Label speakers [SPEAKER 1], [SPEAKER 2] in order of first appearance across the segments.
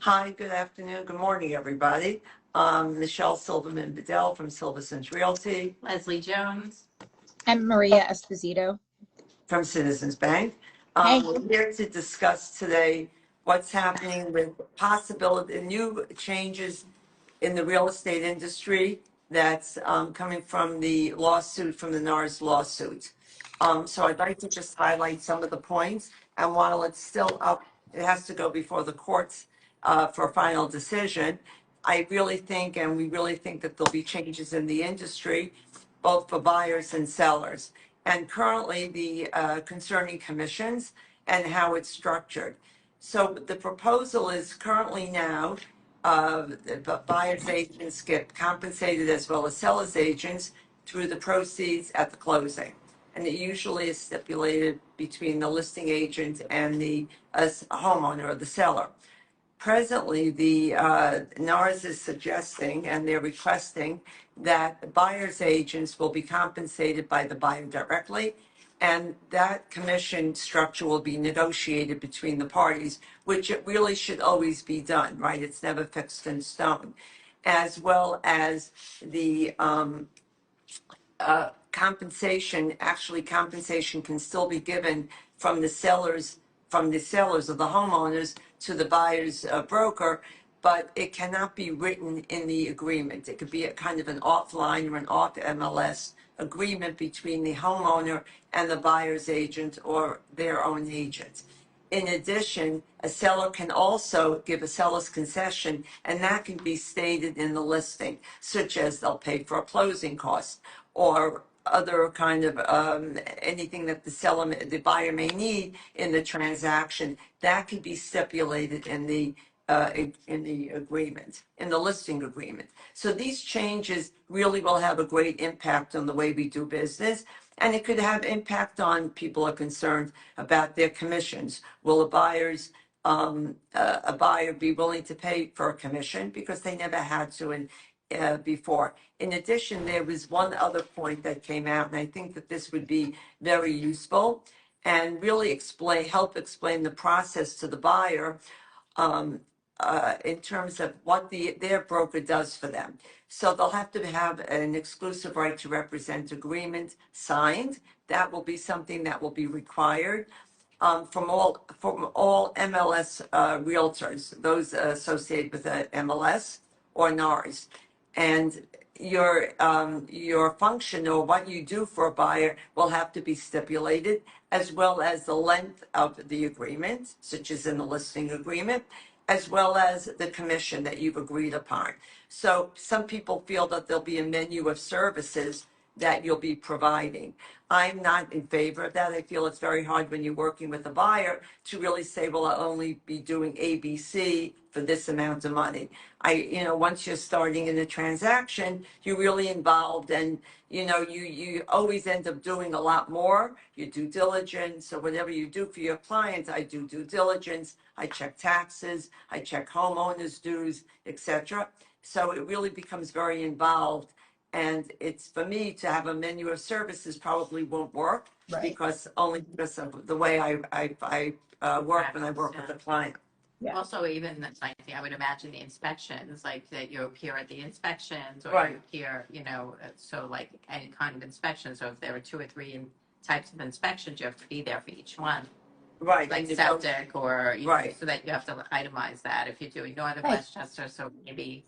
[SPEAKER 1] Hi, good afternoon, good morning, everybody. Michelle Silverman Bedell from Silverson's Realty
[SPEAKER 2] Leslie Jones.
[SPEAKER 3] I'm Maria Esposito.
[SPEAKER 1] from Citizens Bank.
[SPEAKER 3] Hey.
[SPEAKER 1] We're here to discuss today what's happening with possibility, new changes in the real estate industry that's coming from the lawsuit, from the NARs lawsuit. So I'd like to just highlight some of the points. And while it's still up, it has to go before the courts for a final decision. I really think, and we really think that there'll be changes in the industry, both for buyers and sellers. And currently the concerning commissions and how it's structured. So the proposal is currently now the buyer's agents get compensated as well as seller's agents through the proceeds at the closing. And it usually is stipulated between the listing agent and the homeowner or the seller. Presently, the NARS is suggesting and they're requesting that buyer's agents will be compensated by the buyer directly, and that commission structure will be negotiated between the parties, which it really should always be done, right? It's never fixed in stone. As well as the compensation, actually compensation can still be given from the sellers, or the homeowners to the buyer's broker, but it cannot be written in the agreement. It could be a kind of an offline or an off MLS agreement between the homeowner and the buyer's agent or their own agent. In addition, a seller can also give a seller's concession, and that can be stated in the listing, such as they'll pay for a closing cost or other kind of anything that the buyer may need in the transaction. That can be stipulated in the agreement, in the listing agreement. So these changes really will have a great impact on the way we do business. And it could have impact on people are concerned about their commissions. Will a buyer be willing to pay for a commission because they never had to before? In addition, there was one other point that came out, and I think that this would be very useful and really help explain the process to the buyer in terms of what their broker does for them. So they'll have to have an exclusive right to represent agreement signed. That will be something that will be required from all MLS realtors, those associated with the MLS or NARS. And your function or what you do for a buyer will have to be stipulated, as well as the length of the agreement, such as in the listing agreement, as well as the commission that you've agreed upon. So some people feel that there'll be a menu of services that you'll be providing. I'm not in favor of that. I feel it's very hard when you're working with a buyer to really say, well, I'll only be doing ABC for this amount of money. Once you're starting in a transaction, you're really involved, and you always end up doing a lot more. Your due diligence or whatever you do for your clients, I do due diligence, I check taxes, I check homeowners dues, etc. So it really becomes very involved. And it's, for me, to have a menu of services probably won't work,
[SPEAKER 3] Right.
[SPEAKER 1] because of the way I work when I work with a client.
[SPEAKER 3] Yeah.
[SPEAKER 2] Also, even that's like I would imagine the inspections, like that you appear at the inspections, or
[SPEAKER 1] Right.
[SPEAKER 2] you appear, so like any kind of inspection. So if there are 2 or 3 types of inspections, you have to be there for each one,
[SPEAKER 1] Right.
[SPEAKER 2] like
[SPEAKER 1] And
[SPEAKER 2] septic or
[SPEAKER 1] Right.
[SPEAKER 2] so that you have to itemize that if you're doing Northern
[SPEAKER 3] Right.
[SPEAKER 2] Westchester. So maybe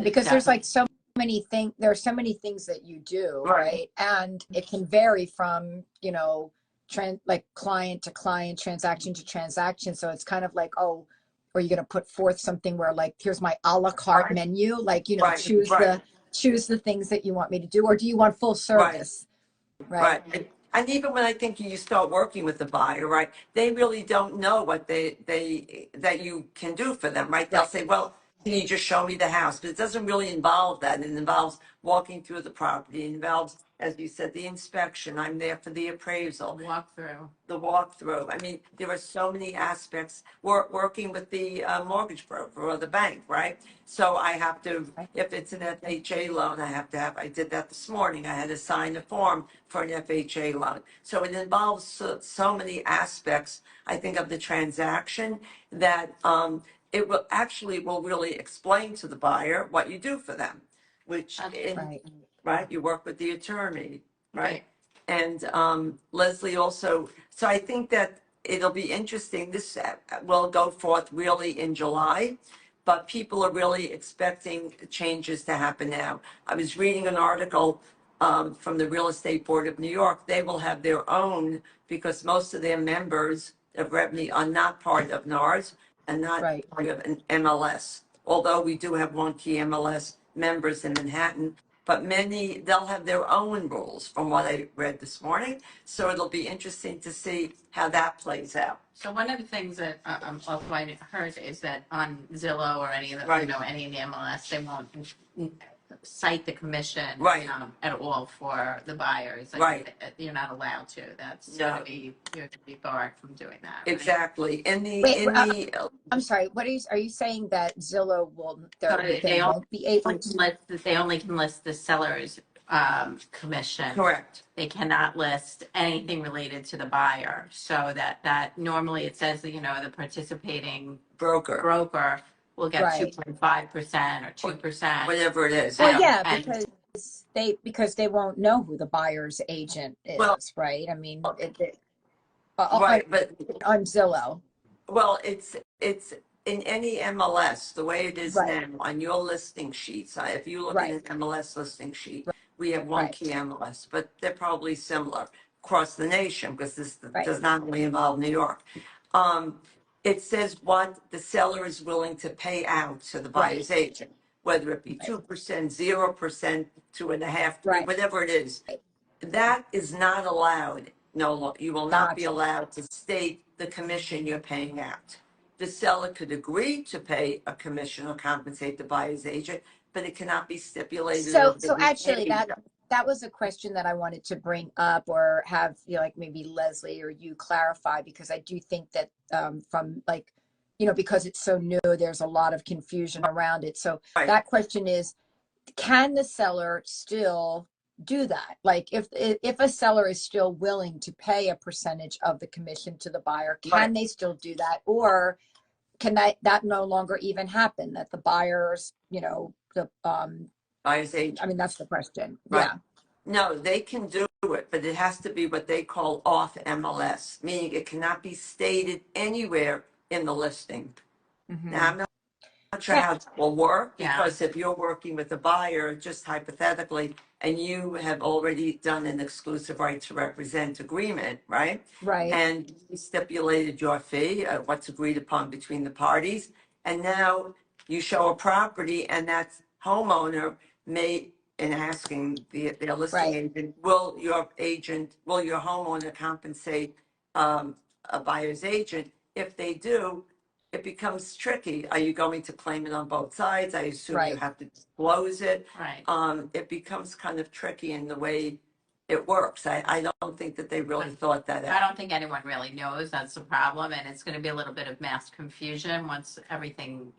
[SPEAKER 3] because there's like so many things. There are so many things that you do, right? And it can vary from like client to client, transaction to transaction. So it's kind of like, oh, are you going to put forth something where like, here's my a la carte
[SPEAKER 1] Right.
[SPEAKER 3] menu, like
[SPEAKER 1] Right.
[SPEAKER 3] choose the things that you want me to do, or do you want full service?
[SPEAKER 1] Right. And even when I think you start working with the buyer, right, they really don't know what that you can do for them, right? They'll say, well, can you just show me the house? But it doesn't really involve that. It involves walking through the property. It involves, as you said, the inspection. I'm there for the appraisal. The walkthrough. I mean, there are so many aspects. Working with the mortgage broker or the bank, right? So I have to, if it's an FHA loan, I did that this morning. I had to sign a form for an FHA loan. So it involves so many aspects, I think, of the transaction that it will really explain to the buyer what you do for them, which
[SPEAKER 3] Right.
[SPEAKER 1] right, you work with the attorney, right?
[SPEAKER 2] Right.
[SPEAKER 1] And Leslie also, so I think that it'll be interesting. This will go forth really in July, but people are really expecting changes to happen now. I was reading an article from the Real Estate Board of New York. They will have their own because most of their members of Rebney are not part of NARs and not
[SPEAKER 3] Right.
[SPEAKER 1] part of an MLS. Although we do have one key MLS members in Manhattan, but many, they'll have their own rules from what I read this morning. So it'll be interesting to see how that plays out.
[SPEAKER 2] So one of the things that also I heard is that on Zillow or any of the,
[SPEAKER 1] Right.
[SPEAKER 2] any of the MLS, they won't cite the commission
[SPEAKER 1] Right.
[SPEAKER 2] At all for the buyers. Like,
[SPEAKER 1] Right.
[SPEAKER 2] You're not allowed to. That's
[SPEAKER 1] No.
[SPEAKER 2] gonna be, you have to be barred from doing that. Right?
[SPEAKER 1] Exactly.
[SPEAKER 3] Wait, I'm sorry. Are you saying that Zillow will, they won't be able to?
[SPEAKER 2] They only can list the seller's commission.
[SPEAKER 1] Correct.
[SPEAKER 2] They cannot list anything related to the buyer. So that normally it says that, the participating broker will get
[SPEAKER 3] Right.
[SPEAKER 2] 2.5% or 2%.
[SPEAKER 1] Whatever it is.
[SPEAKER 3] Well,
[SPEAKER 1] Yeah.
[SPEAKER 3] yeah, because they won't know who the buyer's agent is,
[SPEAKER 1] Well,
[SPEAKER 3] right? I mean,
[SPEAKER 1] right, but
[SPEAKER 3] on Zillow.
[SPEAKER 1] well, it's in any MLS the way it is
[SPEAKER 3] Right.
[SPEAKER 1] now on your listing sheets. If you look
[SPEAKER 3] Right.
[SPEAKER 1] at an MLS listing sheet, we have one
[SPEAKER 3] Right.
[SPEAKER 1] key MLS, but they're probably similar across the nation because this
[SPEAKER 3] Right.
[SPEAKER 1] does not only involve New York. It says what the seller is willing to pay out to the buyer's agent, whether it be 2%, 0%, 2.5%, 3%,
[SPEAKER 3] Right.
[SPEAKER 1] whatever it is.
[SPEAKER 3] Right.
[SPEAKER 1] That is not allowed. No, you will not be
[SPEAKER 3] Gotcha.
[SPEAKER 1] allowed to state the commission you're paying out. The seller could agree to pay a commission or compensate the buyer's agent, but it cannot be stipulated.
[SPEAKER 3] So actually that was a question that I wanted to bring up or have, like maybe Leslie or you clarify, because I do think that from like, because it's so new, there's a lot of confusion around it. So
[SPEAKER 1] Right.
[SPEAKER 3] that question is, can the seller still do that? Like if a seller is still willing to pay a percentage of the commission to the buyer, can
[SPEAKER 1] Right.
[SPEAKER 3] they still do that? Or can that no longer even happen, that the buyers, the
[SPEAKER 1] Buyer's agent.
[SPEAKER 3] I mean, that's the question.
[SPEAKER 1] Right.
[SPEAKER 3] Yeah.
[SPEAKER 1] No, they can do it, but it has to be what they call off MLS, meaning it cannot be stated anywhere in the listing.
[SPEAKER 3] Mhm.
[SPEAKER 1] Now, I'm not sure
[SPEAKER 3] Yeah.
[SPEAKER 1] how it will work
[SPEAKER 2] Yeah.
[SPEAKER 1] because if you're working with a buyer, just hypothetically, and you have already done an exclusive right to represent agreement, right?
[SPEAKER 3] Right.
[SPEAKER 1] And you stipulated your fee, what's agreed upon between the parties, and now you show a property and that homeowner may, in asking their listing
[SPEAKER 3] Right.
[SPEAKER 1] agent, will your homeowner compensate a buyer's agent? If they do, it becomes tricky. Are you going to claim it on both sides? I assume you
[SPEAKER 3] Right.
[SPEAKER 1] have to disclose it.
[SPEAKER 2] Right.
[SPEAKER 1] It becomes kind of tricky in the way it works. I don't think that they really thought that
[SPEAKER 2] I
[SPEAKER 1] out.
[SPEAKER 2] don't think anyone really knows that's the problem, and it's going to be a little bit of mass confusion once everything,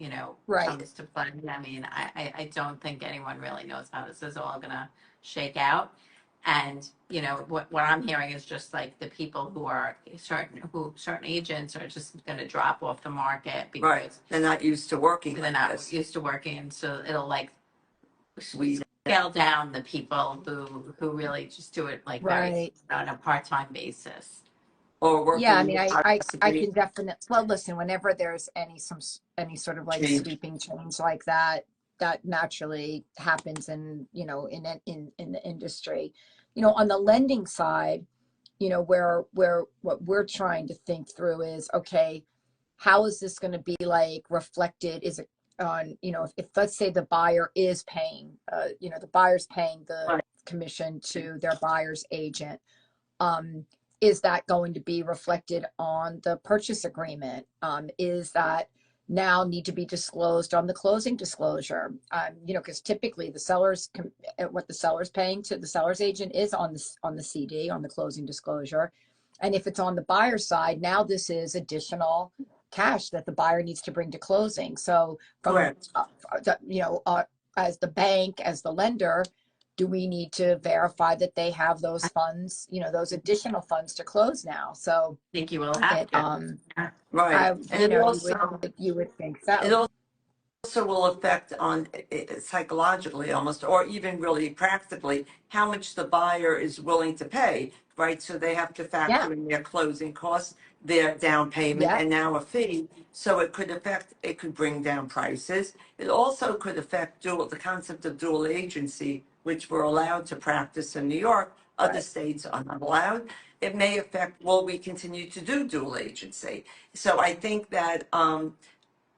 [SPEAKER 3] Right.
[SPEAKER 2] comes to play. I mean, I don't think anyone really knows how this is all going to shake out. And, what I'm hearing is just like the people who are certain agents are just going to drop off the market because
[SPEAKER 1] Right. They're not used to working
[SPEAKER 2] they're
[SPEAKER 1] like
[SPEAKER 2] not
[SPEAKER 1] this.
[SPEAKER 2] used to working. So it'll like
[SPEAKER 1] We
[SPEAKER 2] scale down the people who really just do it like very
[SPEAKER 3] Right.
[SPEAKER 2] on a part-time basis.
[SPEAKER 1] or working.
[SPEAKER 3] Yeah. I mean, I
[SPEAKER 1] possibly
[SPEAKER 3] can definitely, well, listen, whenever there's any sort of like
[SPEAKER 1] Change.
[SPEAKER 3] sweeping change like that naturally happens in the industry. On the lending side, where what we're trying to think through is, okay, how is this going to be like reflected? Is it on, if let's say the buyer is paying, the buyer's paying the
[SPEAKER 1] Right.
[SPEAKER 3] commission to their buyer's agent, is that going to be reflected on the purchase agreement? Is that now need to be disclosed on the closing disclosure? Because typically what the seller's paying to the seller's agent is on the CD, on the closing disclosure. And if it's on the buyer side, now this is additional cash that the buyer needs to bring to closing. So from,
[SPEAKER 1] Correct.
[SPEAKER 3] as the bank, as the lender, do we need to verify that they have those funds, those additional funds to close now? So
[SPEAKER 2] I think you will have
[SPEAKER 3] it,
[SPEAKER 2] to. Yeah.
[SPEAKER 1] Right. And it
[SPEAKER 3] you would think
[SPEAKER 1] it
[SPEAKER 3] so.
[SPEAKER 1] also will affect on psychologically almost, or even really practically, how much the buyer is willing to pay, right? So they have to
[SPEAKER 3] Yeah.
[SPEAKER 1] factor in their closing costs, their down payment,
[SPEAKER 3] Yeah.
[SPEAKER 1] and now a fee. So it could bring down prices. It also could affect the concept of dual agency, which we're allowed to practice in New York. Other
[SPEAKER 3] Right.
[SPEAKER 1] states are not allowed. It may affect, will we continue to do dual agency? So I think that,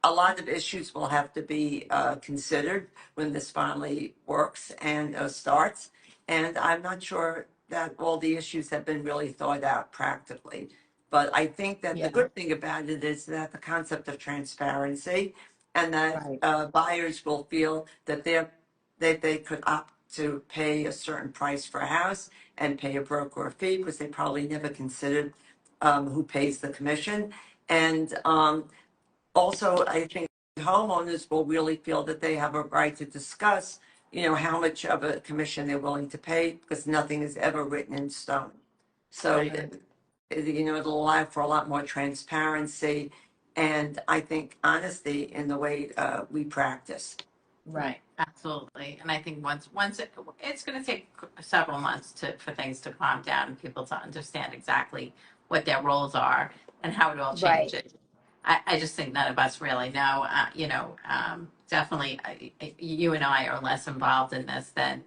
[SPEAKER 1] a lot of issues will have to be considered when this finally works and starts. And I'm not sure that all the issues have been really thought out practically. But I think that the
[SPEAKER 3] Yeah.
[SPEAKER 1] good thing about it is that the concept of transparency and that
[SPEAKER 3] Right.
[SPEAKER 1] buyers will feel that they could opt to pay a certain price for a house and pay a broker a fee because they probably never considered who pays the commission. And also, I think homeowners will really feel that they have a right to discuss, how much of a commission they're willing to pay because nothing is ever written in stone. So,
[SPEAKER 2] Right.
[SPEAKER 1] it'll allow for a lot more transparency and I think honesty in the way we practice.
[SPEAKER 3] Right.
[SPEAKER 2] Absolutely. And I think once it's going to take several months for things to calm down and people to understand exactly what their roles are and how it all
[SPEAKER 3] Right.
[SPEAKER 2] changes. I just think none of us really know. Definitely, you and I are less involved in this than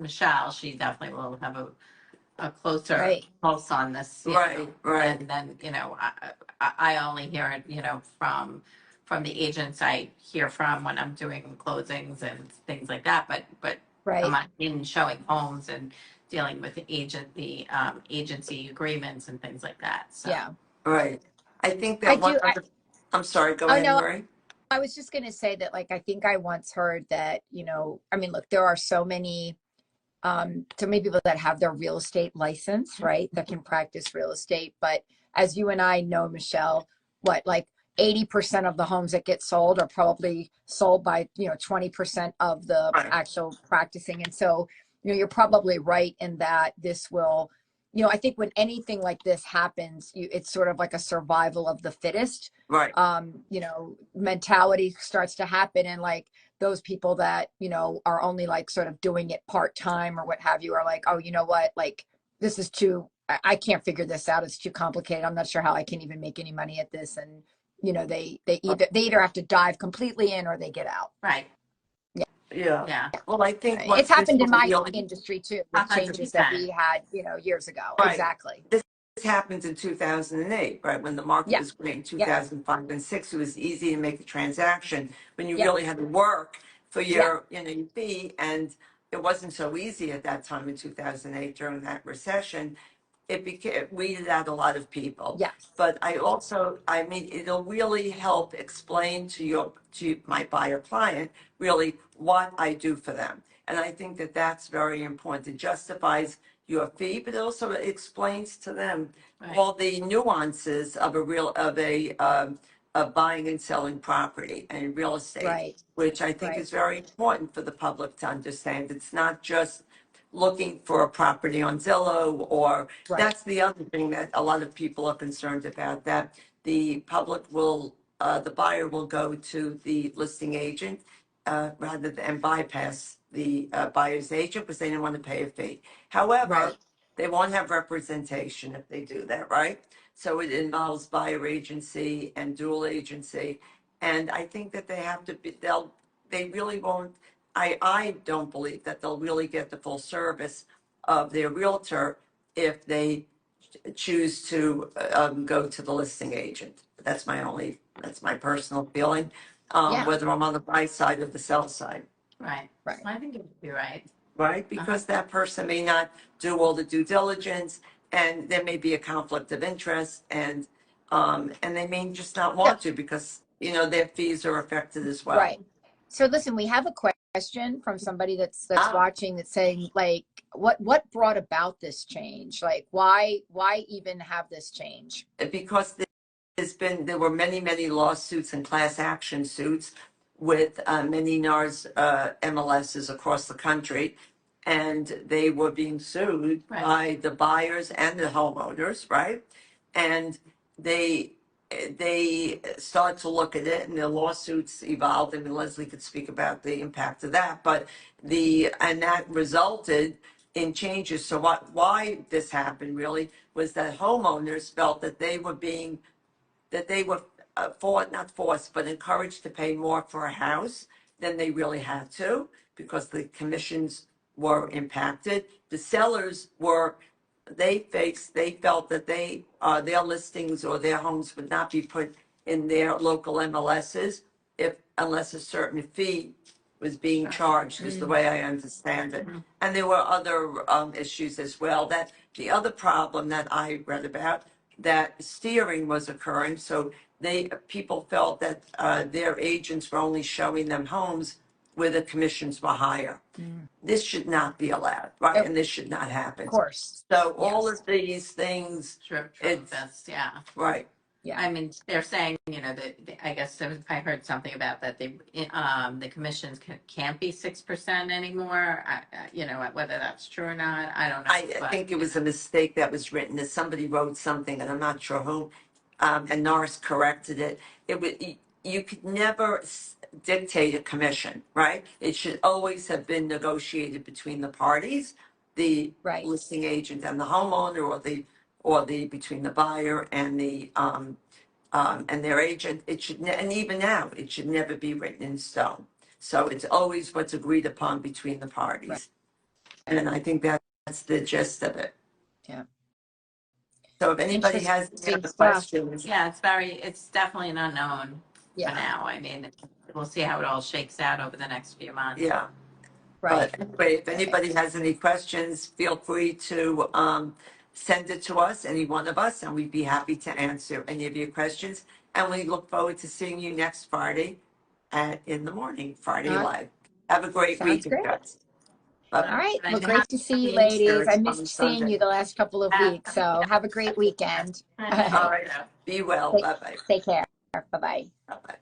[SPEAKER 2] Michelle. She definitely will have a closer
[SPEAKER 3] Right.
[SPEAKER 2] pulse on this,
[SPEAKER 1] Right, right.
[SPEAKER 2] and then I only hear it, from the agents I hear from when I'm doing closings and things like that. But I'm
[SPEAKER 3] Right.
[SPEAKER 2] not in showing homes and dealing with the agency agreements and things like that. So
[SPEAKER 3] Yeah.
[SPEAKER 1] Right. I think
[SPEAKER 3] I
[SPEAKER 1] that one
[SPEAKER 3] do.
[SPEAKER 1] other, I'm sorry, go
[SPEAKER 3] Oh
[SPEAKER 1] ahead,
[SPEAKER 3] no,
[SPEAKER 1] Marie.
[SPEAKER 3] I was just going to say that, like, I think I once heard that, I mean, look, there are so many people that have their real estate license, right, that can practice real estate. But as you and I know, Michelle, what, like 80% of the homes that get sold are probably sold by, 20% of the
[SPEAKER 1] Right,
[SPEAKER 3] actual practicing. And so, you're probably right in that this will, I think when anything like this happens, it's sort of like a survival of the fittest,
[SPEAKER 1] right,
[SPEAKER 3] mentality starts to happen. And like, those people that are only like sort of doing it part-time or what have you are like, oh, you know what, like, this is too, I can't figure this out, it's too complicated, I'm not sure how I can even make any money at this. And they either have to dive completely in or they get out.
[SPEAKER 2] right,
[SPEAKER 3] Yeah.
[SPEAKER 1] yeah.
[SPEAKER 2] yeah,
[SPEAKER 1] Well, I think
[SPEAKER 3] It's
[SPEAKER 1] what this
[SPEAKER 3] happened
[SPEAKER 1] will
[SPEAKER 3] in my
[SPEAKER 1] really,
[SPEAKER 3] industry too, with changes that
[SPEAKER 2] 100%.
[SPEAKER 3] we had years ago.
[SPEAKER 1] right.
[SPEAKER 3] Exactly.
[SPEAKER 1] This happened in 2008, right? When the market
[SPEAKER 3] Yeah.
[SPEAKER 1] was great in
[SPEAKER 3] Yeah.
[SPEAKER 1] 2005 and six, it was easy to make a transaction. When you
[SPEAKER 3] Yeah.
[SPEAKER 1] really had to work for
[SPEAKER 3] Yeah.
[SPEAKER 1] your fee, and it wasn't so easy at that time in 2008 during that recession. It weeded out a lot of people.
[SPEAKER 3] Yes.
[SPEAKER 1] But I mean, it'll really help explain to my buyer client really what I do for them. And I think that that's very important. It justifies your fee, but it also explains to them
[SPEAKER 2] Right.
[SPEAKER 1] all the nuances of of buying and selling property and real estate,
[SPEAKER 3] Right.
[SPEAKER 1] which I think
[SPEAKER 3] Right.
[SPEAKER 1] is very important for the public to understand. It's not just looking for a property on Zillow, or
[SPEAKER 3] Right.
[SPEAKER 1] that's the other thing that a lot of people are concerned about, that the buyer will go to the listing agent rather than bypass the buyer's agent because they didn't want to pay a fee. However,
[SPEAKER 3] Right.
[SPEAKER 1] they won't have representation if they do that, right? So it involves buyer agency and dual agency. And I think that they really won't, I don't believe that they'll really get the full service of their realtor if they choose to go to the listing agent. That's my personal feeling,
[SPEAKER 3] Yeah.
[SPEAKER 1] whether I'm on the buy side or the sell side,
[SPEAKER 2] Right.
[SPEAKER 3] Right.
[SPEAKER 2] I think you'd be right.
[SPEAKER 1] right? Because that person may not do all the due diligence, and there may be a conflict of interest, and they may just not
[SPEAKER 3] So,
[SPEAKER 1] want to because their fees are affected as well.
[SPEAKER 3] right. So listen, we have a question from somebody that's
[SPEAKER 1] Ah,
[SPEAKER 3] watching, that's saying, like, what brought about this change? Like, why even have this change?
[SPEAKER 1] because there were many lawsuits and class action suits with many NARs MLSs across the country, and they were being sued
[SPEAKER 2] Right.
[SPEAKER 1] by the buyers and the homeowners, right? And they start to look at it, and the lawsuits evolved. I mean, Leslie could speak about the impact of that, but that resulted in changes. So why this happened really was that homeowners felt that they were not forced, but encouraged to pay more for a house than they really had to because the commissions were impacted. The sellers they felt that their listings or their homes would not be put in their local MLSs unless a certain fee was being charged, is the way I understand it. And there were other issues as well. That the other problem that I read about, that steering was occurring. So people felt that their agents were only showing them homes where the commissions were higher. This should not be allowed, right?
[SPEAKER 3] Yep.
[SPEAKER 1] And this should not happen.
[SPEAKER 3] Of course.
[SPEAKER 1] So all
[SPEAKER 3] Yes.
[SPEAKER 1] of these things, it's
[SPEAKER 2] Best, yeah.
[SPEAKER 1] right.
[SPEAKER 3] Yeah.
[SPEAKER 2] I mean, they're saying, that I guess I heard something about that the commissions can't be 6% anymore. Whether that's true or not, I don't know.
[SPEAKER 1] I think it was a mistake that was written, that somebody wrote something, and I'm not sure who, and NARS corrected it. You could never dictate a commission, right? It should always have been negotiated between the parties, the
[SPEAKER 3] Right.
[SPEAKER 1] listing agent and the homeowner, or the between the buyer and their agent. And even now, it should never be written in stone. So it's always what's agreed upon between the parties.
[SPEAKER 3] Right.
[SPEAKER 1] And I think that's the gist of it.
[SPEAKER 3] Yeah.
[SPEAKER 1] So if anybody has any
[SPEAKER 3] Interesting
[SPEAKER 1] other
[SPEAKER 3] stuff.
[SPEAKER 1] questions,
[SPEAKER 2] Yeah, it's definitely an unknown
[SPEAKER 3] Yeah.
[SPEAKER 2] for now. I mean, we'll see how it all shakes out over the next few months.
[SPEAKER 1] yeah.
[SPEAKER 3] Right.
[SPEAKER 1] But anyway, if anybody has any questions, feel free to send it to us, any one of us, and we'd be happy to answer any of your questions. And we look forward to seeing you next Friday in the morning, Friday
[SPEAKER 3] All right.
[SPEAKER 1] Live. Have a great
[SPEAKER 3] Sounds
[SPEAKER 1] weekend,
[SPEAKER 3] great.
[SPEAKER 1] guys.
[SPEAKER 3] All
[SPEAKER 1] Bye.
[SPEAKER 3] right.
[SPEAKER 2] And
[SPEAKER 3] Well,
[SPEAKER 2] you
[SPEAKER 3] great
[SPEAKER 2] have
[SPEAKER 3] to see you,
[SPEAKER 2] the
[SPEAKER 3] ladies. I
[SPEAKER 1] on
[SPEAKER 3] missed seeing
[SPEAKER 1] Sunday.
[SPEAKER 3] you the last couple of weeks. So have a great weekend.
[SPEAKER 1] All right. Be well.
[SPEAKER 3] Take-
[SPEAKER 1] Bye-bye.
[SPEAKER 3] Take care. Bye-bye.
[SPEAKER 1] Bye-bye.